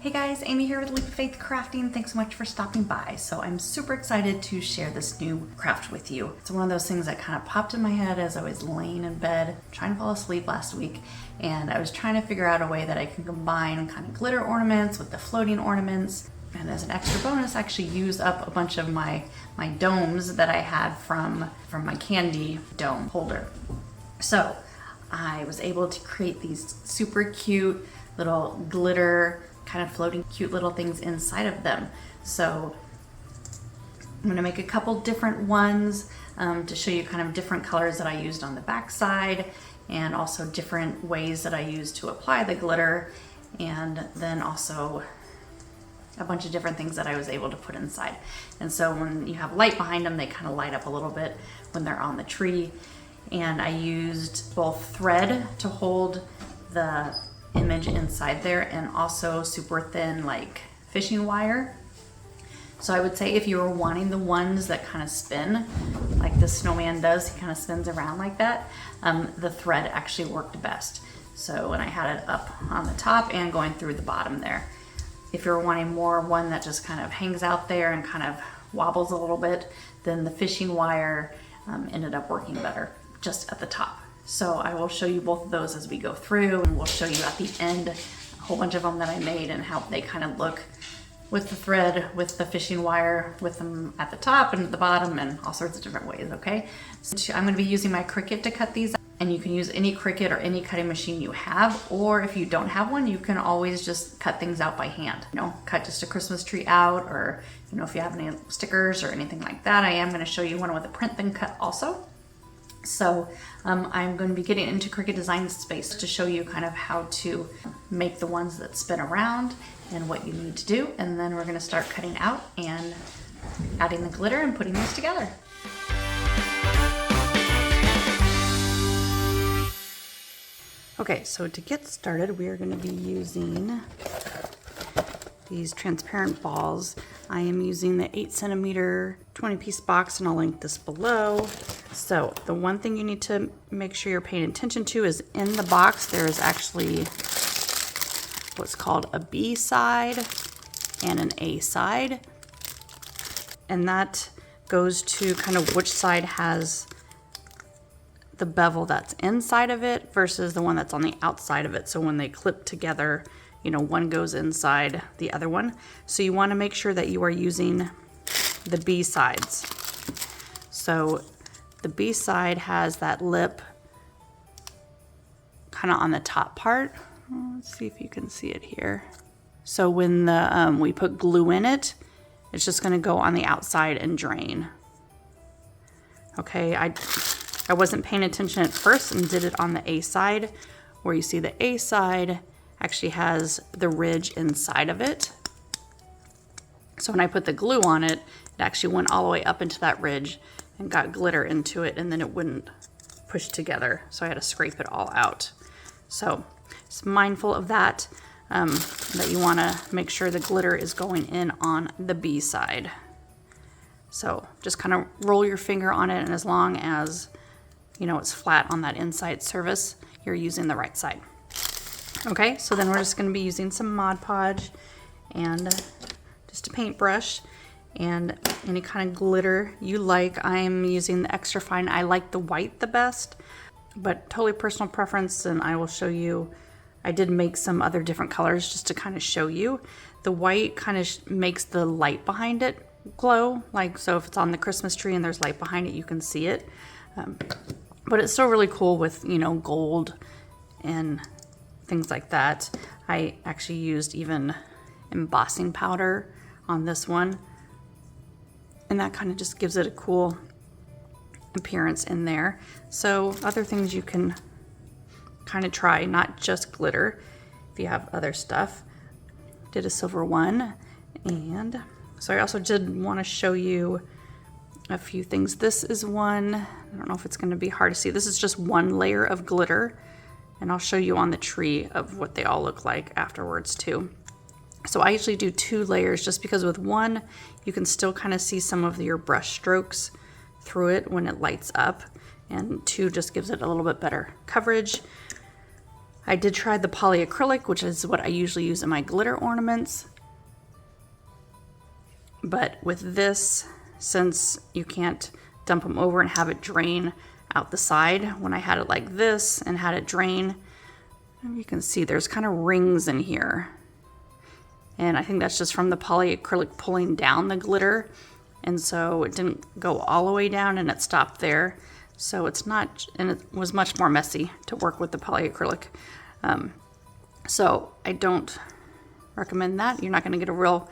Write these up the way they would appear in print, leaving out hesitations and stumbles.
Hey guys, Amy here with Leap of Faith Crafting. Thanks so much for stopping by. So I'm super excited to share this new craft with you. It's one of those things that kind of popped in my head as I was laying in bed trying to fall asleep last week, and I was trying to figure out a way that I can combine kind of glitter ornaments with the floating ornaments. And as an extra bonus, I actually used up a bunch of my domes that I had from my candy dome holder. So I was able to create these super cute little glitter kind of floating cute little things inside of them. So I'm gonna make a couple different ones to show you kind of different colors that I used on the back side, and also different ways that I used to apply the glitter, and then also a bunch of different things that I was able to put inside. And so when you have light behind them, they kind of light up a little bit when they're on the tree. And I used both thread to hold the image inside there and also super thin like fishing wire. So I would say if you were wanting the ones that kind of spin like the snowman does, he kind of spins around like that, the thread actually worked best. So when I had it up on the top and going through the bottom there. If you're wanting more one that just kind of hangs out there and kind of wobbles a little bit, then the fishing wire ended up working better just at the top. So I will show you both of those as we go through, and we'll show you at the end a whole bunch of them that I made and how they kind of look with the thread, with the fishing wire, with them at the top and at the bottom, and all sorts of different ways, okay? So I'm gonna be using my Cricut to cut these, and you can use any Cricut or any cutting machine you have, or if you don't have one, you can always just cut things out by hand. You know, cut just a Christmas tree out, or you know, if you have any stickers or anything like that. I am gonna show you one with a print then cut also. So I'm going to be getting into Cricut Design Space to show you kind of how to make the ones that spin around and what you need to do. And then we're going to start cutting out and adding the glitter and putting these together. Okay, so to get started, we are going to be using these transparent balls. I am using the 8cm 20-piece box, and I'll link this below. So the one thing you need to make sure you're paying attention to is in the box there is actually what's called a B side and an A side, and that goes to kind of which side has the bevel that's inside of it versus the one that's on the outside of it. So when they clip together, you know, one goes inside the other one. So you want to make sure that you are using the B sides. So the B side has that lip kind of on the top part. Let's see if you can see it here. So when we put glue in it, it's just going to go on the outside and drain. Okay, I wasn't paying attention at first and did it on the A side, where you see the A side actually has the ridge inside of it. So when I put the glue on it, it actually went all the way up into that ridge and got glitter into it, and then it wouldn't push together. So I had to scrape it all out. So just mindful of that, that you want to make sure the glitter is going in on the B side. So just kind of roll your finger on it, and as long as you know it's flat on that inside surface, you're using the right side. Okay, so then we're just going to be using some Mod Podge and just a paintbrush and any kind of glitter you like. I'm using the extra fine. I like the white the best, but totally personal preference, and I will show you. I did make some other different colors just to kind of show you. The white kind of makes the light behind it glow, like so if it's on the Christmas tree and there's light behind it, you can see it. But it's still really cool with, you know, gold and things like that. I actually used even embossing powder on this one, and that kind of just gives it a cool appearance in there. So other things you can kind of try, not just glitter, if you have other stuff. Did a silver one, and so I also did want to show you a few things. This is one, I don't know if it's going to be hard to see. This is just one layer of glitter, and I'll show you on the tree of what they all look like afterwards too. So I usually do 2 layers just because with one you can still kind of see some of your brush strokes through it when it lights up, and 2 just gives it a little bit better coverage. I did try the polyacrylic, which is what I usually use in my glitter ornaments. But with this, since you can't dump them over and have it drain out the side, when I had it like this and had it drain, you can see there's kind of rings in here. And I think that's just from the polyacrylic pulling down the glitter. And so it didn't go all the way down and it stopped there. So it's not, and it was much more messy to work with the polyacrylic. So I don't recommend that. You're not going to get a real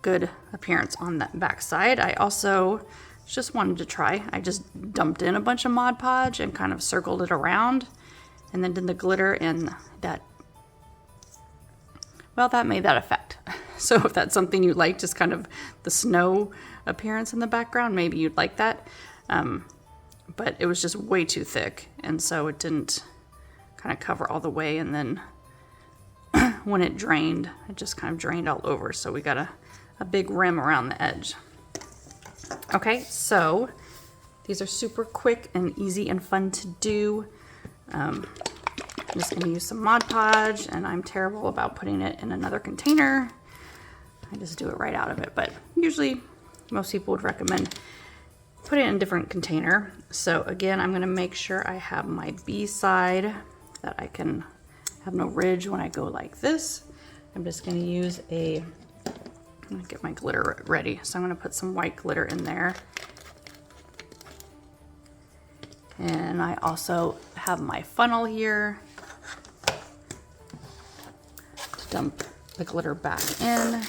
good appearance on that back side. I also just wanted to try. I just dumped in a bunch of Mod Podge and kind of circled it around and then did the glitter, and that, well, that made that effect. So if that's something you like, just kind of the snow appearance in the background, maybe you'd like that. But it was just way too thick, and so it didn't kind of cover all the way, and then when it drained, it just kind of drained all over, so we got a big rim around the edge. Okay, so these are super quick and easy and fun to do. I'm just going to use some Mod Podge, and I'm terrible about putting it in another container. I just do it right out of it, but usually most people would recommend put it in a different container. So again, I'm going to make sure I have my B side, that I can have no ridge when I go like this. I'm just going to use I'm going to get my glitter ready. So I'm going to put some white glitter in there. And I also have my funnel here to dump the glitter back in.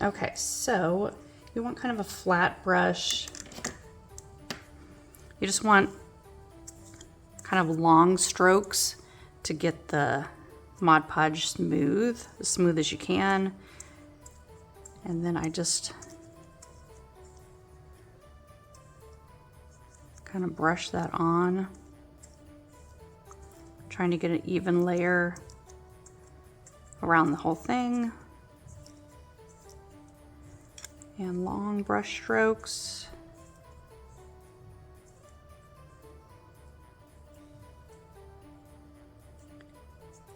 Okay, so you want kind of a flat brush. You just want kind of long strokes to get the Mod Podge smooth, as smooth as you can. And then I just kind of brush that on, trying to get an even layer around the whole thing. And long brush strokes.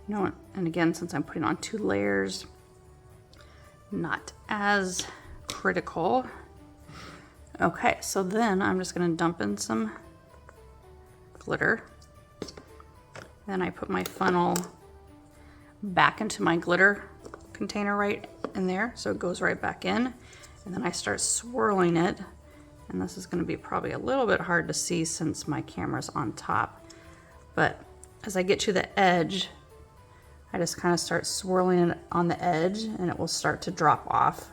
You know, and again, since I'm putting on 2 layers, not as critical. Okay, so then I'm just going to dump in some glitter. Then I put my funnel back into my glitter container right in there, so it goes right back in. And then I start swirling it, and this is going to be probably a little bit hard to see since my camera's on top. But as I get to the edge, I just kind of start swirling it on the edge, and it will start to drop off.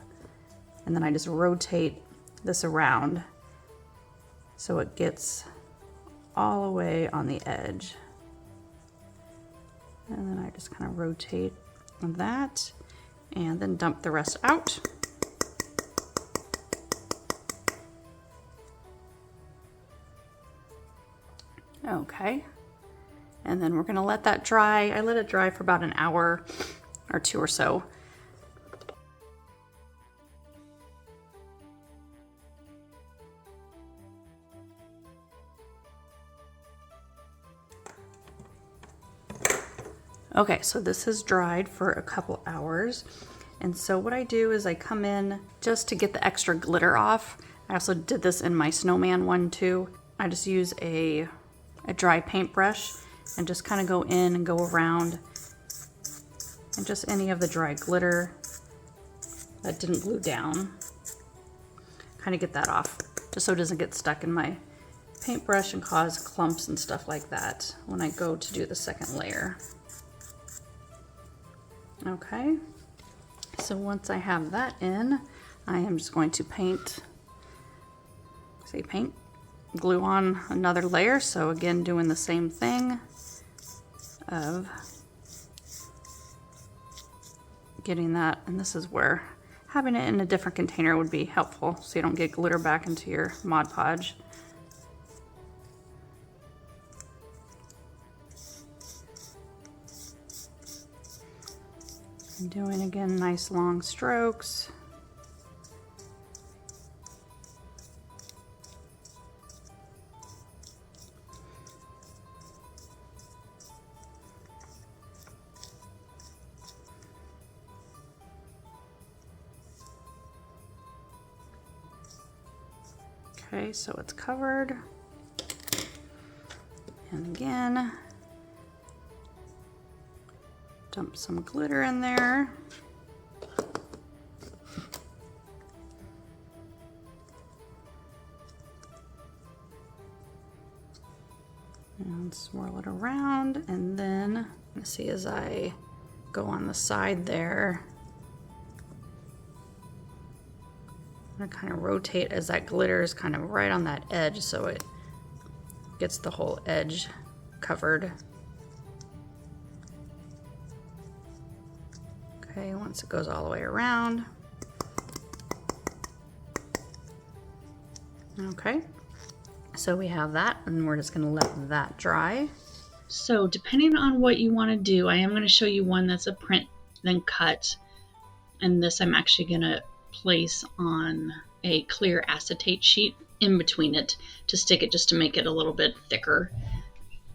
And then I just rotate this around so it gets all the way on the edge. And then I just kind of rotate that and then dump the rest out. Okay, and then we're gonna let that dry. I let it dry for about an hour or 2 or so. Okay, so this has dried for a couple hours. And so what I do is I come in just to get the extra glitter off. I also did this in my snowman one too. I just use a dry paintbrush and just kind of go in and go around, and just any of the dry glitter that didn't glue down, kind of get that off, just so it doesn't get stuck in my paintbrush and cause clumps and stuff like that when I go to do the second layer. Okay, so once I have that in, I am just going to paint, glue on another layer. So again, doing the same thing of getting that, and this is where having it in a different container would be helpful so you don't get glitter back into your Mod Podge. And doing again nice long strokes. Okay, so it's covered. And again, dump some glitter in there. And swirl it around, and then see as I go on the side there, I'm gonna kind of rotate as that glitter is kind of right on that edge so it gets the whole edge covered. Okay, once it goes all the way around. Okay, so we have that, and we're just gonna let that dry. So depending on what you want to do, I am going to show you one that's a print then cut, and this I'm actually going to place on a clear acetate sheet in between it to stick it, just to make it a little bit thicker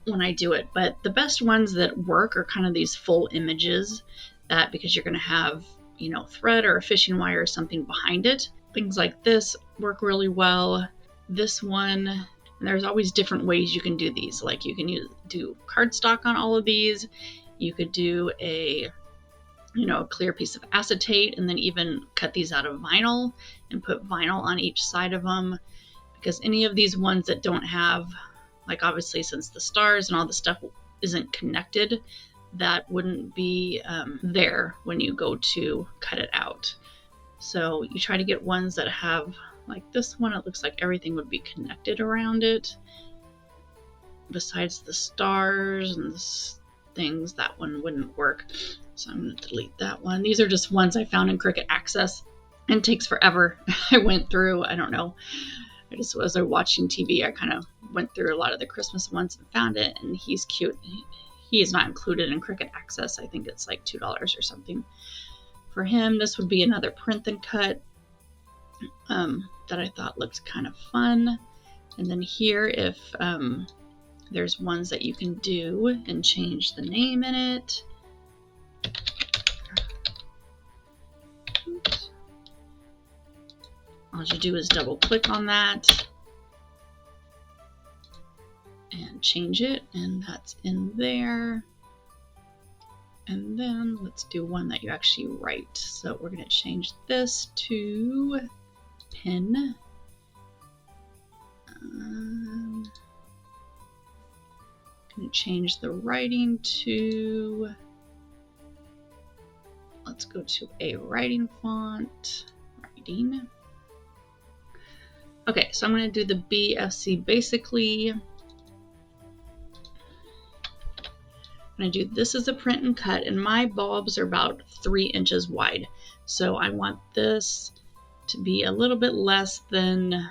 when I do it. But the best ones that work are kind of these full images, that because you're going to have, you know, thread or a fishing wire or something behind it. Things like this work really well. This one, and there's always different ways you can do these. Like you can do cardstock on all of these. You could do a, you know, a clear piece of acetate, and then even cut these out of vinyl and put vinyl on each side of them. Because any of these ones that don't have, like obviously since the stars and all the stuff isn't connected, that wouldn't be there when you go to cut it out. So you try to get ones that have, like this one, it looks like everything would be connected around it. Besides the stars and the things, that one wouldn't work. So I'm going to delete that one. These are just ones I found in Cricut Access, and it takes forever. I went through, I don't know, I just, as I was watching TV, I kind of went through a lot of the Christmas ones and found it, and he's cute. He is not included in Cricut Access. I think it's like $2 or something for him. This would be another print and cut that I thought looked kind of fun. And then here, if there's ones that you can do and change the name in it. Oops. All you do is double click on that and change it, and that's in there. And then let's do one that you actually write. So we're going to change this to pen. I'm going to change the writing to, let's go to a writing font. Writing. Okay, so I'm going to do the BFC basically. I'm going to do this as a print and cut, and my bulbs are about 3 inches wide. So I want this to be a little bit less than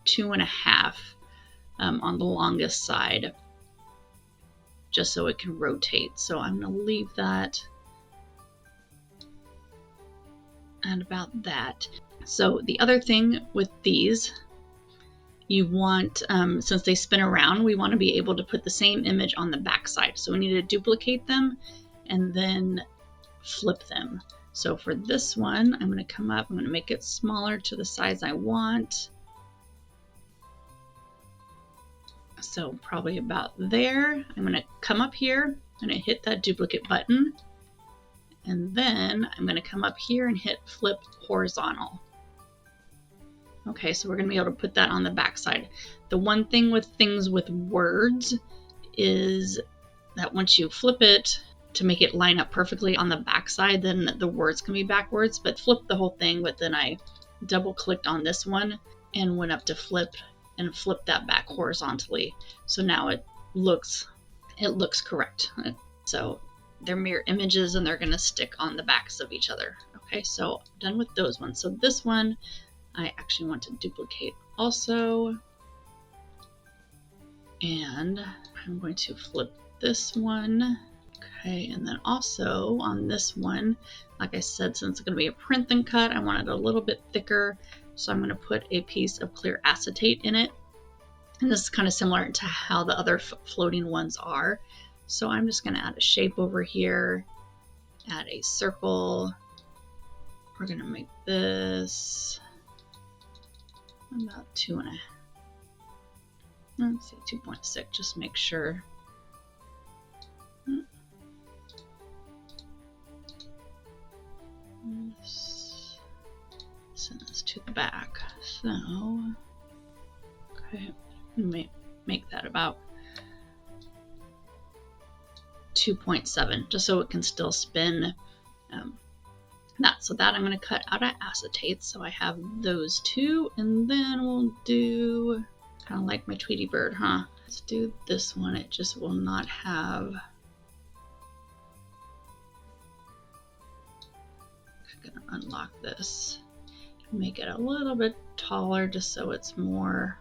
2.5 on the longest side, just so it can rotate. So I'm going to leave that at about that. So the other thing with these, you want, since they spin around, we want to be able to put the same image on the back side. So we need to duplicate them and then flip them. So for this one, I'm going to come up, I'm going to make it smaller to the size I want. So probably about there. I'm going to come up here and hit that duplicate button. And then I'm going to come up here and hit flip horizontal. Okay, so we're going to be able to put that on the back side. The one thing with things with words is that once you flip it to make it line up perfectly on the back side, then the words can be backwards. But flip the whole thing, but then I double clicked on this one and went up to flip and flip that back horizontally. So now it looks correct. So they're mirror images and they're going to stick on the backs of each other. Okay, so done with those ones. So this one I actually want to duplicate also. And I'm going to flip this one. Okay, and then also on this one, like I said, since it's going to be a print and cut, I want it a little bit thicker. So I'm going to put a piece of clear acetate in it. And this is kind of similar to how the other floating ones are. So I'm just going to add a shape over here, add a circle. We're going to make this about 2.5. Let's say 2.6, just make sure. Send this to the back. So, okay, make that about 2.7, just so it can still spin that. So that I'm going to cut out of acetate. So I have those two, and then we'll do kind of like my Tweety bird, huh? Let's do this one. It just will not have. I'm going to unlock this, make it a little bit taller, just so it's more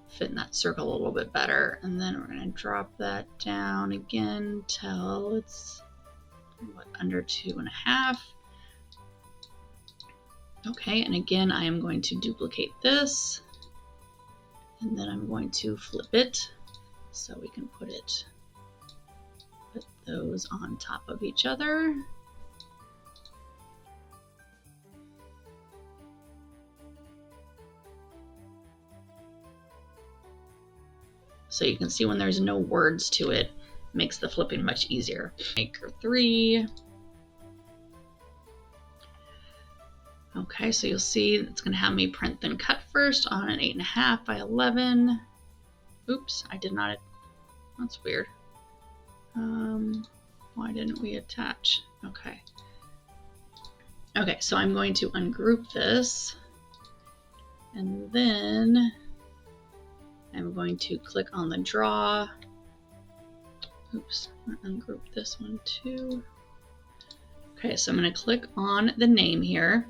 fit in that circle a little bit better. And then we're going to drop that down again till it's under 2.5. Okay, and again I am going to duplicate this, and then I'm going to flip it so we can put those on top of each other. So you can see when there's no words to it, makes the flipping much easier. Maker 3. Okay, so you'll see it's going to have me print then cut first on an 8.5 by 11. Oops, I did not. That's weird. Why didn't we attach? Okay. Okay, so I'm going to ungroup this, and then I'm going to click on the draw. Oops, I'm going to ungroup this one too. Okay, so I'm going to click on the name here,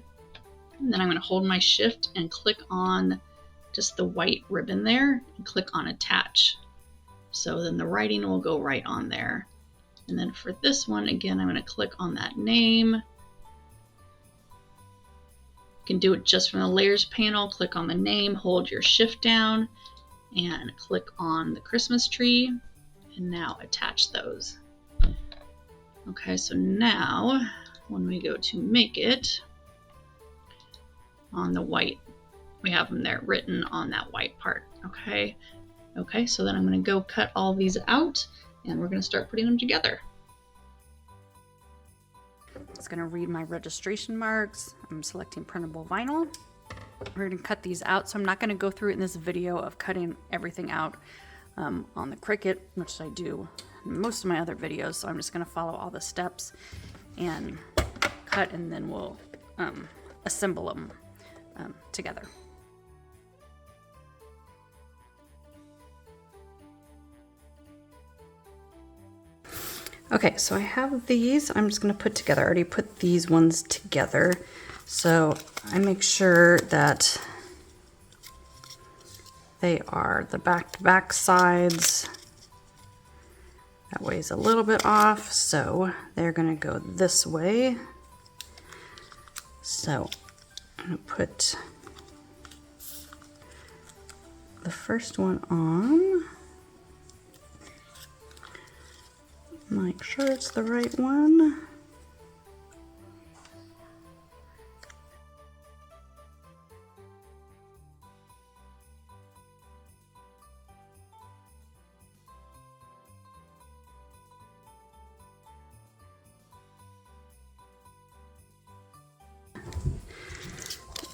and then I'm going to hold my shift and click on just the white ribbon there and click on attach. So then the writing will go right on there. And then for this one, again, I'm going to click on that name. You can do it just from the layers panel. Click on the name, hold your shift down, and click on the Christmas tree, and now attach those. Okay, so now when we go to make it, on the white, we have them there written on that white part. Okay, so then I'm going to go cut all these out, and we're going to start putting them together. It's going to read my registration marks. I'm selecting printable vinyl. We're going to cut these out, so I'm not going to go through it in this video of cutting everything out on the Cricut, which I do in most of my other videos. So I'm just going to follow all the steps and cut, and then we'll assemble them together. Okay, so I have these. I'm just going to put together. I already put these ones together. So I make sure that they are the back-to-back sides. That way is a little bit off, so they're going to go this way. So I'm going to put the first one on. Make sure it's the right one.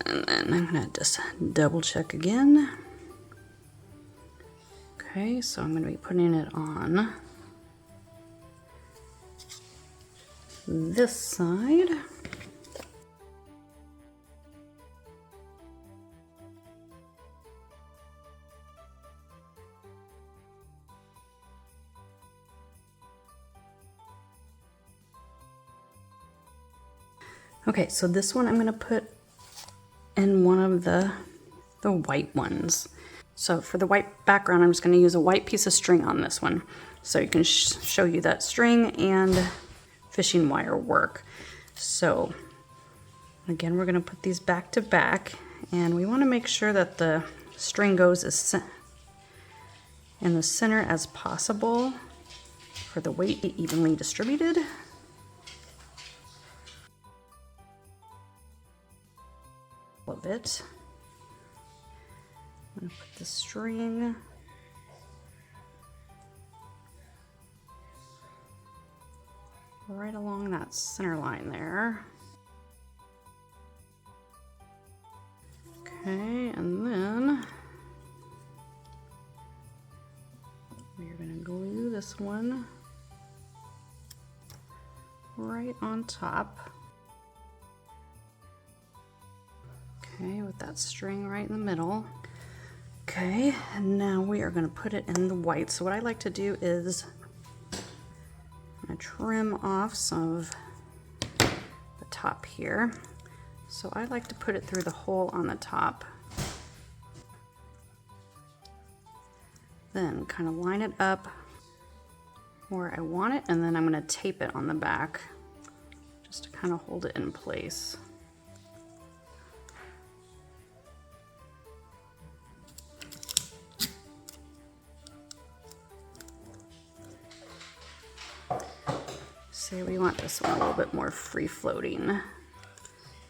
And then I'm going to just double check again. Okay, so I'm going to be putting it on this side. Okay, so this one I'm going to put in one of the white ones. So for the white background, I'm just going to use a white piece of string on this one, so you can show you that string and fishing wire work. So again, we're going to put these back to back, and we want to make sure that the string goes as in the center as possible for the weight to be evenly distributed. bit. I'm going to put the string right along that center line there. Okay, and then we're going to glue this one right on top. Okay, with that string right in the middle. Okay, and now we are going to put it in the white. So what I like to do is I'm going to trim off some of the top here. So I like to put it through the hole on the top. Then kind of line it up where I want it, and then I'm going to tape it on the back just to kind of hold it in place. Say we want this one a little bit more free floating. I'm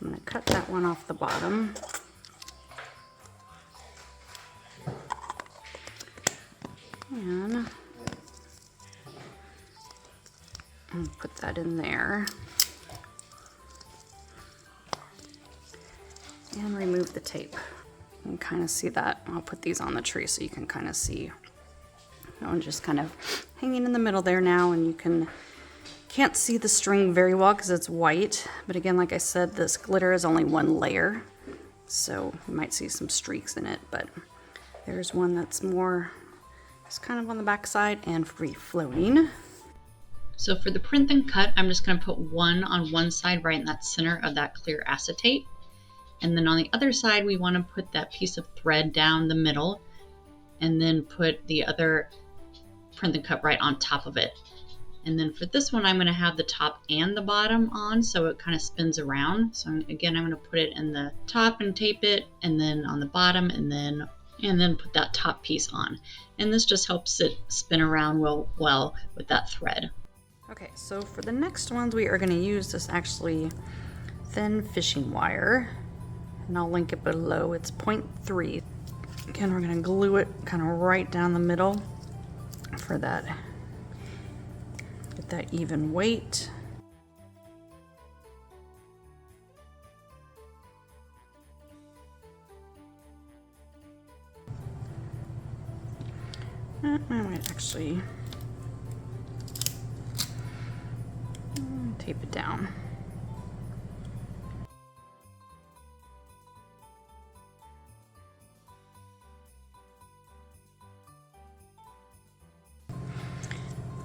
going to cut that one off the bottom. And put that in there. And remove the tape. You can kind of see that. I'll put these on the tree so you can kind of see. I'm just kind of hanging in the middle there now, and you can't see the string very well because it's white. But again, like I said, this glitter is only one layer, so you might see some streaks in it. But there's one that's more, it's kind of on the back side and free floating. So for the print and cut, I'm just going to put one on one side right in that center of that clear acetate. And then on the other side, we want to put that piece of thread down the middle and then put the other print and cut right on top of it. And then for this one, I'm going to have the top and the bottom on, so it kind of spins around. So again, I'm going to put it in the top and tape it, and then on the bottom, and then put that top piece on. And this just helps it spin around well with that thread. Okay, so for the next ones, we are going to use this actually thin fishing wire, and I'll link it below. It's 0.3. Again, we're going to glue it kind of right down the middle for that. Get that even weight. I might actually tape it down.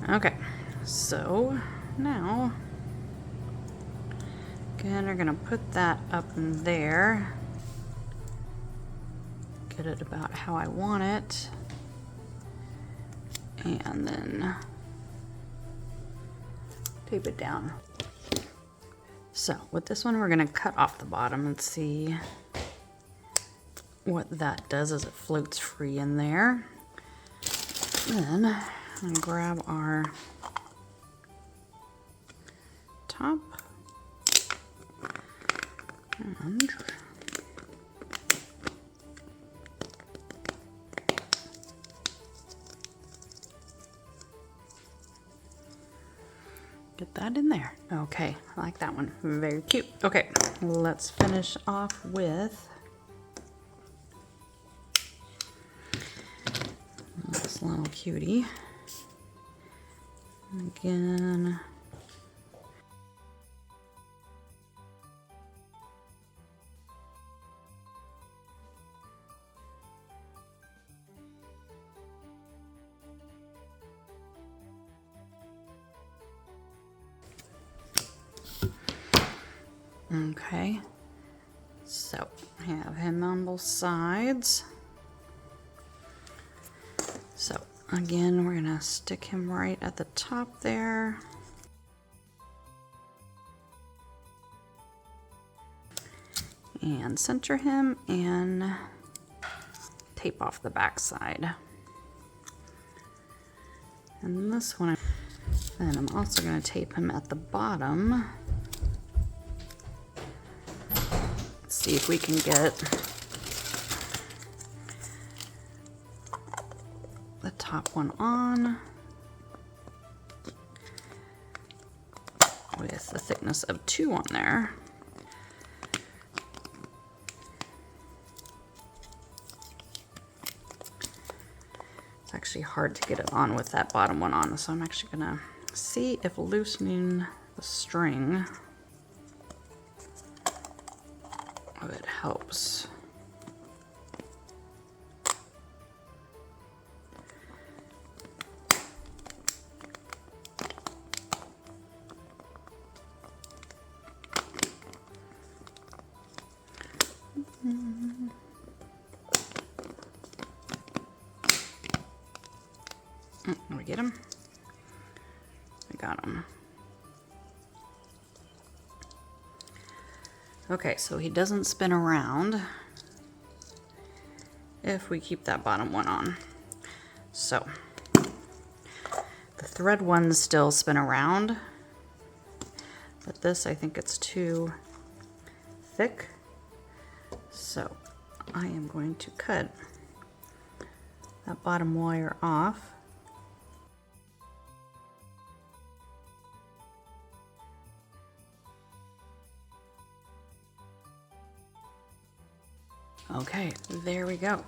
Okay, so now again we're gonna put that up in there, get it about how I want it, and then tape it down. So with this one, we're gonna cut off the bottom and see what that does as it floats free in there. Then I'm gonna grab our top and get that in there. Okay, I like that one. Very cute. Okay, let's finish off with this little cutie. Again, okay, so I have him on both sides. So again, we're gonna stick him right at the top there. And center him and tape off the back side. And this one, then I'm also gonna tape him at the bottom. Let's see if we can get the top one on with a thickness of 2 on there. It's actually hard to get it on with that bottom one on, so I'm actually gonna see if loosening the string of it helps. Did we get him? I got him. Okay, so he doesn't spin around if we keep that bottom one on. So the thread ones still spin around, but this, I think it's too thick. So I am going to cut that bottom wire off. Okay, there we go.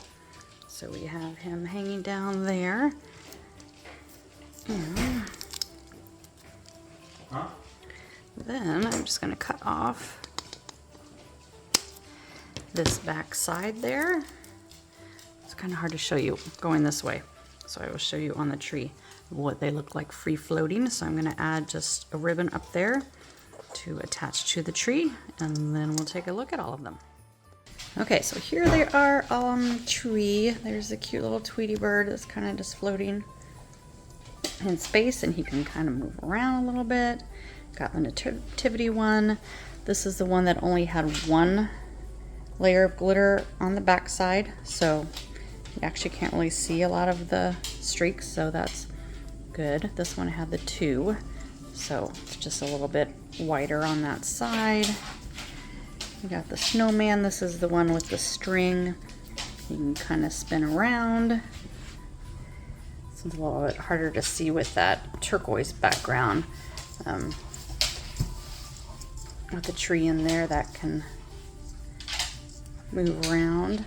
So we have him hanging down there. And then I'm just going to cut off this back side there. It's kind of hard to show you going this way, so I will show you on the tree what they look like free floating. So I'm going to add just a ribbon up there to attach to the tree, and then we'll take a look at all of them. Okay, so here they are on the tree. There's a cute little Tweety bird that's kind of just floating in space, and he can kind of move around a little bit. Got the nativity one. This is the one that only had 1 layer of glitter on the back side, so you actually can't really see a lot of the streaks, so that's good. This one had the 2, so it's just a little bit whiter on that side. We got the snowman. This is the one with the string. You can kind of spin around. This one's a little bit harder to see with that turquoise background. With the tree in there that can move around.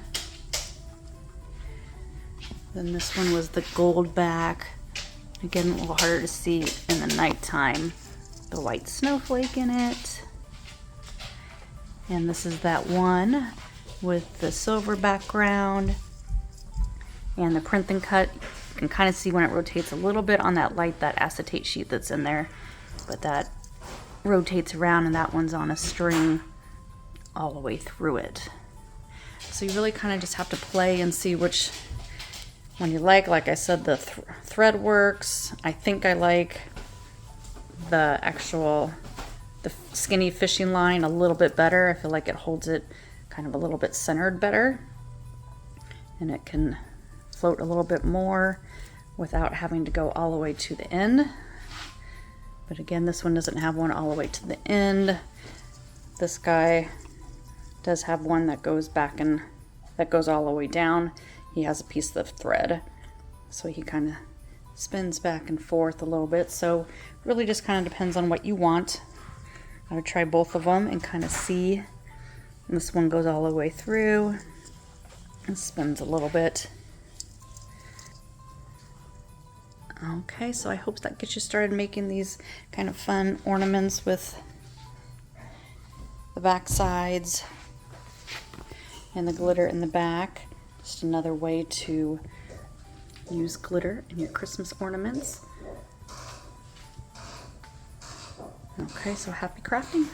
Then this one was the gold back. Again, a little harder to see in the nighttime. The white snowflake in it. And this is that one with the silver background and the print and cut. You can kind of see when it rotates a little bit on that light, that acetate sheet that's in there, but that rotates around, and that one's on a string all the way through it. So you really kind of just have to play and see which one you like. Like I said, the thread works. I think I like the skinny fishing line a little bit better. I feel like it holds it kind of a little bit centered better, and it can float a little bit more without having to go all the way to the end. But again, this one doesn't have one all the way to the end. This guy does have one that goes back and that goes all the way down. He has a piece of thread, so he kind of spins back and forth a little bit. So really just kind of depends on what you want. I would try both of them and kind of see. And this one goes all the way through and spins a little bit. Okay, so I hope that gets you started making these kind of fun ornaments with the back sides and the glitter in the back. Just another way to use glitter in your Christmas ornaments. Okay, so happy crafting.